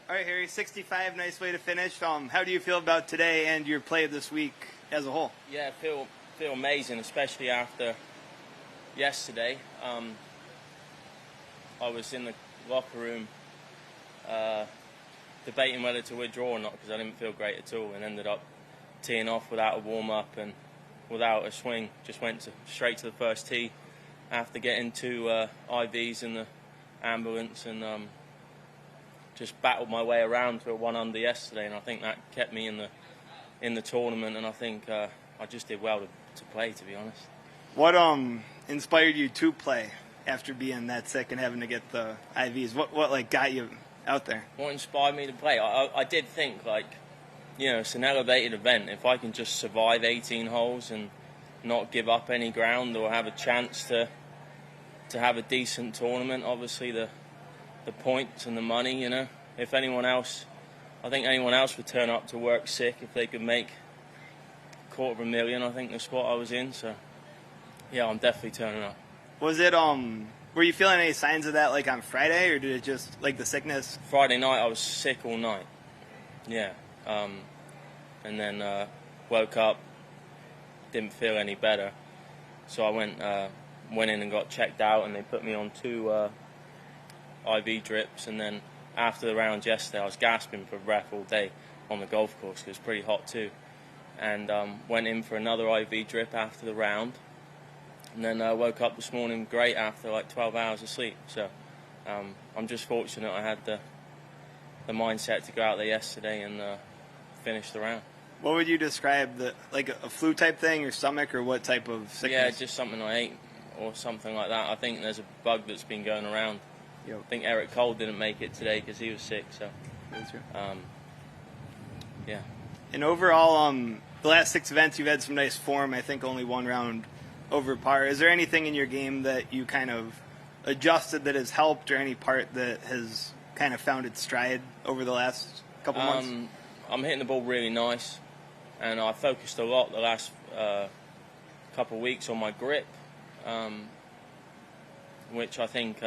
All right, Harry, 65, nice way to finish. How do you feel about today and your play this week as a whole? Yeah, I feel amazing, especially after yesterday. I was in the locker room debating whether to withdraw or not because I didn't feel great at all, and ended up teeing off without a warm-up and without a swing. Just went straight to the first tee after getting two IVs in the ambulance, and just battled my way around to a 1 under yesterday, and I think that kept me in the tournament, and I think I just did well to play, to be honest. What inspired you to play after being that sick and having to get the IVs? What got you out there? What inspired me to play? I did think, it's an elevated event. If I can just survive 18 holes and not give up any ground or have a chance to have a decent tournament, obviously the points and the money, if anyone else, I think anyone else would turn up to work sick if they could make $250,000, I think, the spot I was in. So, yeah, I'm definitely turning up. Was it, were you feeling any signs of that, on Friday, or did it just, the sickness? Friday night, I was sick all night. Yeah. And then woke up, didn't feel any better. So I went in and got checked out, and they put me on 2 IV drips, and then after the round yesterday I was gasping for breath all day on the golf course because it was pretty hot too, and went in for another IV drip after the round, and then woke up this morning great after 12 hours of sleep. So I'm just fortunate I had the mindset to go out there yesterday and finish the round. What would you describe, a flu type thing, or stomach, or what type of sickness? Yeah, just something I ate or something like that. I think there's a bug that's been going around. Yep. I think Eric Cole didn't make it today because he was sick. So, yeah. And overall, the last 6 events you've had some nice form. I think only 1 round over par. Is there anything in your game that you kind of adjusted that has helped, or any part that has kind of found its stride over the last couple months? I'm hitting the ball really nice, and I focused a lot the last couple of weeks on my grip, which I think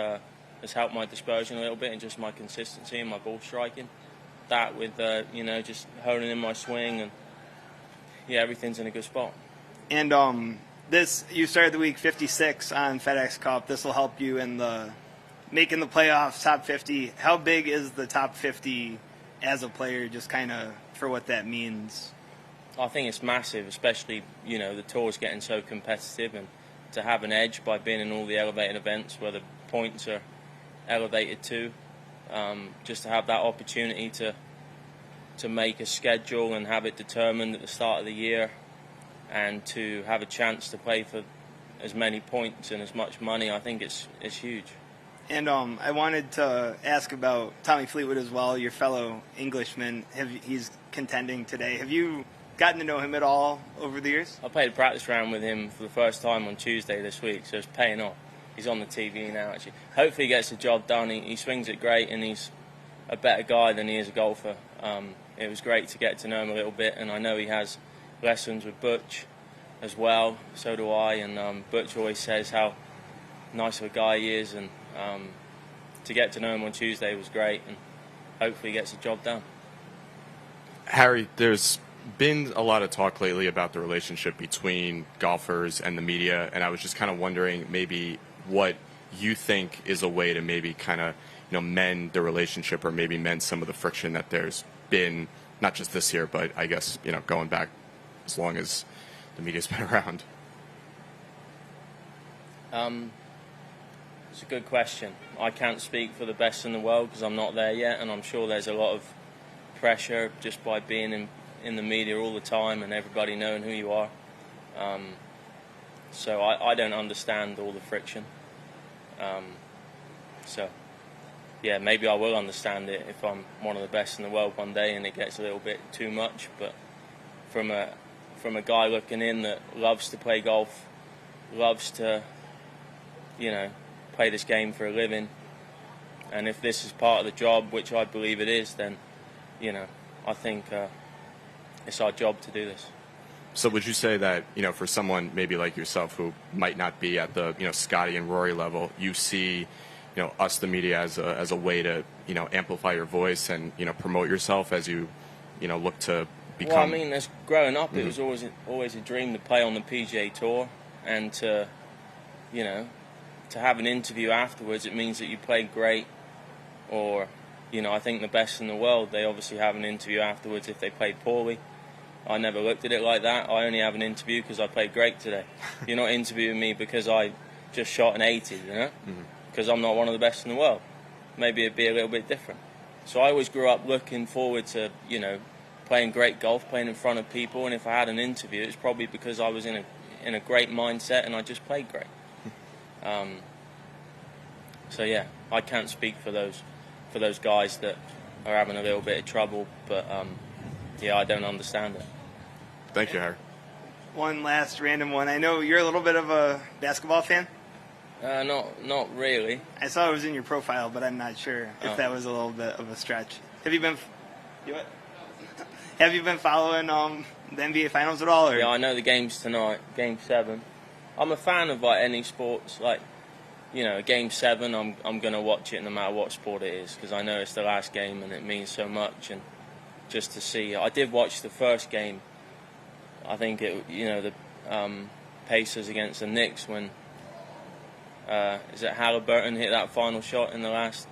has helped my dispersion a little bit and just my consistency and my ball striking. That with, just honing in my swing, and, yeah, everything's in a good spot. And you started the week 56 on FedExCup. This will help you in making the playoffs, top 50. How big is the top 50 as a player, just kind of for what that means? I think it's massive, especially, the tour's getting so competitive, and to have an edge by being in all the elevated events where the points are elevated too, just to have that opportunity to make a schedule and have it determined at the start of the year, and to have a chance to play for as many points and as much money, I think it's huge. And I wanted to ask about Tommy Fleetwood as well, your fellow Englishman. He's contending today. Have you gotten to know him at all over the years? I played a practice round with him for the first time on Tuesday this week, so it's paying off. He's on the TV now, actually. Hopefully he gets the job done. He swings it great, and he's a better guy than he is a golfer. It was great to get to know him a little bit, and I know he has lessons with Butch as well. So do I, and Butch always says how nice of a guy he is, and to get to know him on Tuesday was great, and hopefully he gets the job done. Harry, there's been a lot of talk lately about the relationship between golfers and the media, and I was just kind of wondering maybe what you think is a way to maybe kind of mend the relationship, or maybe mend some of the friction that there's been, not just this year, but I guess going back as long as the media's been around. It's a good question. I can't speak for the best in the world because I'm not there yet, and I'm sure there's a lot of pressure just by being in the media all the time and everybody knowing who you are. So I don't understand all the friction. So, yeah, maybe I will understand it if I'm one of the best in the world one day and it gets a little bit too much. But from a guy looking in that loves to play golf, loves to, play this game for a living, and if this is part of the job, which I believe it is, then, I think it's our job to do this. So would you say that, for someone maybe like yourself who might not be at the, Scotty and Rory level, you see, us, the media, as a way to amplify your voice and promote yourself as you look to become. Well, I mean, as growing up, it was always a dream to play on the PGA Tour, and to have an interview afterwards. It means that you played great, or I think the best in the world, they obviously have an interview afterwards if they played poorly. I never looked at it like that. I only have an interview because I played great today. You're not interviewing me because I just shot an 80, because I'm not one of the best in the world. Maybe it'd be a little bit different. So I always grew up looking forward to, playing great golf, playing in front of people, and if I had an interview, it's probably because I was in a great mindset and I just played great. So yeah, I can't speak for those guys that are having a little bit of trouble, but yeah, I don't understand it. Thank you, Harry. One last random one. I know you're a little bit of a basketball fan. Not really. I saw it was in your profile, but I'm not sure if that was a little bit of a stretch. Have you been following the NBA Finals at all? Or? Yeah, I know the games tonight, Game 7. I'm a fan of any sports. Game 7, I'm going to watch it no matter what sport it is, because I know it's the last game and it means so much. And just to see, I did watch the first game. I think the Pacers against the Knicks when Halliburton hit that final shot in the last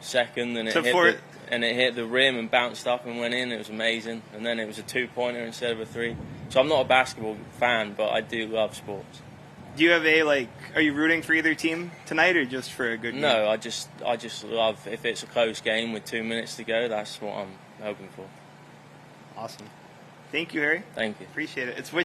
second, and it hit the rim and bounced up and went in. It was amazing. And then it was a 2-pointer instead of a 3. So I'm not a basketball fan, but I do love sports. Do you have are you rooting for either team tonight or just for a good game? No, I just love, if it's a close game with 2 minutes to go, that's what I'm hoping for. Awesome. Thank you, Harry. Thank you. Appreciate it. It's